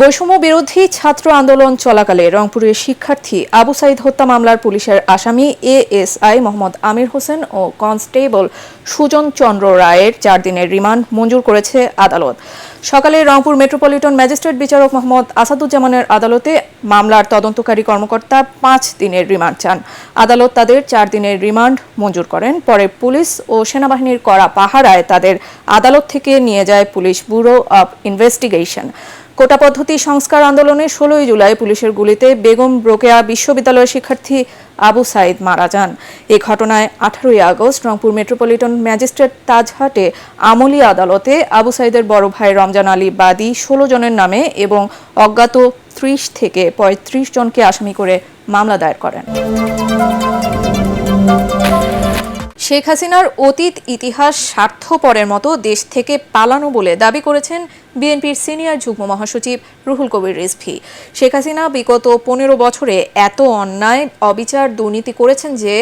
বৈষম্য বিরোধী ছাত্র আন্দোলন চলাকালে রংপুরের শিক্ষার্থী আবু সাইদ হত্যা মামলার পুলিশের আসামি এএসআই মোহাম্মদ আমির হোসেন ও কনস্টেবল সুজন চন্দ্র রায়ের 4 দিনের রিমান্ড মঞ্জুর করেছে আদালত। সকালে রংপুর মেট্রোপলিটন ম্যাজিস্ট্রেট বিচারক মোহাম্মদ আসাদুজ্জামানের আদালতে মামলার তদন্তকারী কর্মকর্তা 5 দিনের রিমান্ড চান। আদালত তাদের 4 দিনের রিমান্ড মঞ্জুর করেন। পরে পুলিশ ও সেনাবাহিনীর কড়া পাহারায় তাদের আদালত থেকে নিয়ে যায় পুলিশ ব্যুরো অব ইনভেস্টিগেশন। কোটা পদ্ধতি সংস্কার আন্দোলনে 16 জুলাই পুলিশের গুলিতে বেগম রোকেয়া বিশ্ববিদ্যালয়ের শিক্ষার্থী আবু সাইদ মারা যান। এই ঘটনায় 18 আগস্ট রংপুর মেট্রোপলিটন ম্যাজিস্ট্রেট তাজহাটে আমলি আদালতে আবু সাইদের বড় ভাই রমজান আলী বাদী 16 জনের নামে এবং অজ্ঞাত 30 থেকে 35 জনকে আসামি করে মামলা দায়ের করেন। শেখ হাসিনার অতীত ইতিহাস স্বার্থপরের মতো দেশ থেকে পালানো বলে দাবি করেছেন বিএনপির সিনিয়র যুগ্ম মহাসচিব রুহুল কবির রিজভী। শেখ হাসিনা বিগত 15 বছরে এত অন্যায়, অবিচার, দুর্নীতি করেছেন যে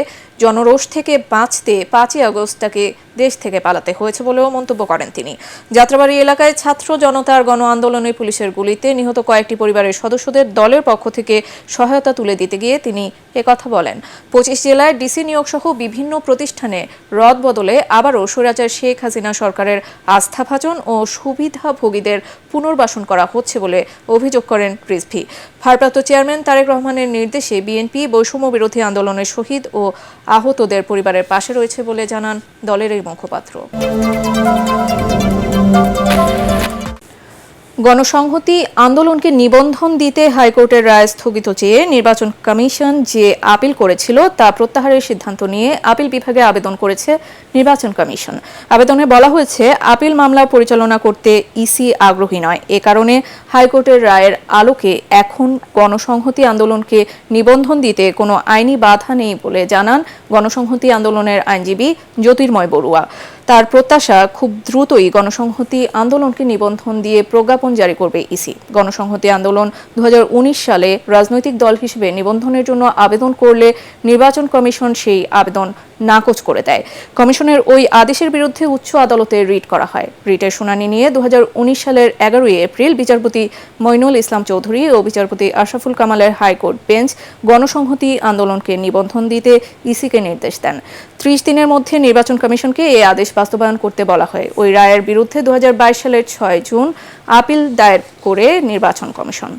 জনরোষ থেকে বাঁচতে 5 আগস্ট তাকে দেশ থেকে পালাতে হয়েছে বলেও মন্তব্য করেন তিনি। যাত্রাবাড়ি এলাকায় ছাত্র জনতার গণ আন্দোলনে পুলিশের গুলিতে নিহত কয়েকটি পরিবারের সদস্যদের দলের পক্ষ থেকে সহায়তা তুলে দিতে গিয়ে তিনি একথা বলেন। 25 জেলায় ডিসি নিয়োগ সহ বিভিন্ন প্রতিষ্ঠানে রদবদলে আবারও স্বৈরাচার শেখ হাসিনা সরকারের আস্থাভাজন ও সুবিধাভোগীদের পুনর্বাসন করা হচ্ছে বলে অভিযোগ করেন রিজভী। ভারপ্রাপ্ত চেয়ারম্যান তারেক রহমানের নির্দেশে বিএনপি বৈষম্য বিরোধী আন্দোলনের শহীদ ও আহতদের পরিবারের পাশে রয়েছে বলে জানান দলের এই মুখপাত্র। গণসংহতি আন্দোলনকে নিবন্ধন দিতে হাইকোর্টের রায় স্থগিত চেয়ে নির্বাচন কমিশন যে আপিল করেছিল তা প্রত্যাহারের সিদ্ধান্ত নিয়ে আপিল বিভাগে আবেদন করেছে নির্বাচন কমিশন। আবেদনে বলা হয়েছে, আপিল মামলা পরিচালনা করতে ইসি আগ্রহী নয়। এ কারণে হাইকোর্টের রায়ের আলোকে এখন গণসংহতি আন্দোলনকে নিবন্ধন দিতে কোনো আইনি বাধা নেই বলে জানান গণসংহতি আন্দোলনের আইনজীবী জ্যোতির্ময় বড়ুয়া। তার প্রত্যাশা, খুব দ্রুতই গণসংহতি আন্দোলনকে নিবন্ধন দিয়ে প্রজ্ঞাপন জারি করবে ইসি। গণসংহতি আন্দোলন 2019 সালে রাজনৈতিক দল হিসেবে নিবন্ধনের জন্য আবেদন করলে নির্বাচন কমিশন সেই আবেদন নাকচ করে দেয়। কমিশনের ওই আদেশের বিরুদ্ধে উচ্চ আদালতে রিট করা হয়। রিটের শুনানি নিয়ে 2019 সালের 11 এপ্রিল বিচারপতি মইনুল ইসলাম চৌধুরী ও বিচারপতি আশরাফুল কামালের হাইকোর্ট বেঞ্চ গণসংহতি আন্দোলনকে নিবন্ধন দিতে ইসিকে নির্দেশ দেন। 30 দিনের মধ্যে নির্বাচন কমিশনকে এই আদেশ বাস্তবায়ন করতে বলা হয়। ওই রায়ের বিরুদ্ধে 2022 সালের 6 জুন আপিল দায়ের করে নির্বাচন কমিশন।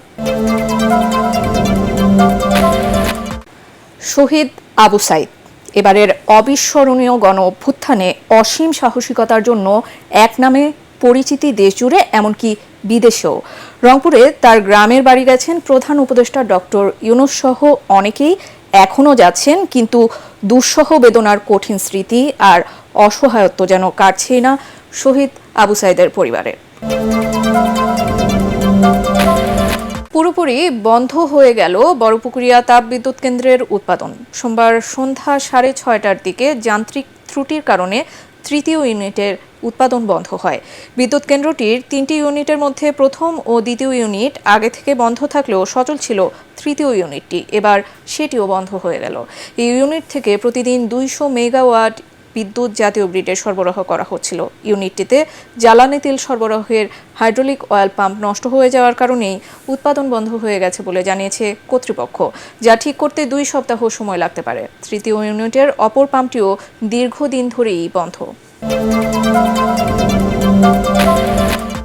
শহীদ আবু সাইদ এবারের অবিস্মরণীয় গণ অভ্যুত্থানে অসীম সাহসিকতার জন্য এক নামে পরিচিতি দেশ জুড়ে, এমনকি বিদেশেও। রংপুরে তার গ্রামের বাড়ি গেছেন প্রধান উপদেষ্টা ডক্টর ইউনূস সহ অনেকেই, এখনও যাচ্ছেন, কিন্তু দুঃসহ বেদনার কঠিন স্মৃতি আর অসহায়ত্ব যেন কাটছেই না শহীদ আবু সাইদের পরিবারের। পুরোপুরি বন্ধ হয়ে গেল বড়পুকুরিয়া তাপবিদ্যুৎ কেন্দ্রের উৎপাদন। সোমবার সন্ধ্যা 6:30টার দিকে যান্ত্রিক ত্রুটির কারণে 3য় ইউনিটের উৎপাদন বন্ধ হয়। বিদ্যুৎ কেন্দ্রটির 3টি ইউনিটের মধ্যে প্রথম ও দ্বিতীয় ইউনিট আগে থেকে বন্ধ থাকলেও সচল ছিল 3য় ইউনিটটি। এবার সেটিও বন্ধ হয়ে গেল। এই ইউনিট থেকে প্রতিদিন 200 মেগাওয়াট বিদ্যুৎ জাতীয় গ্রিডে সরবরাহ করা হচ্ছিল। ইউনিটটিতে জ্বালানি তেল সরবরাহের হাইড্রোলিক অয়েল পাম্প নষ্ট হয়ে যাওয়ার কারণেই উৎপাদন বন্ধ হয়ে গেছে বলে জানিয়েছে কর্তৃপক্ষ, যা ঠিক করতে 2 সপ্তাহ সময় লাগতে পারে। 3য় ইউনিটের অপর পাম্পটিও দীর্ঘদিন ধরেই বন্ধ।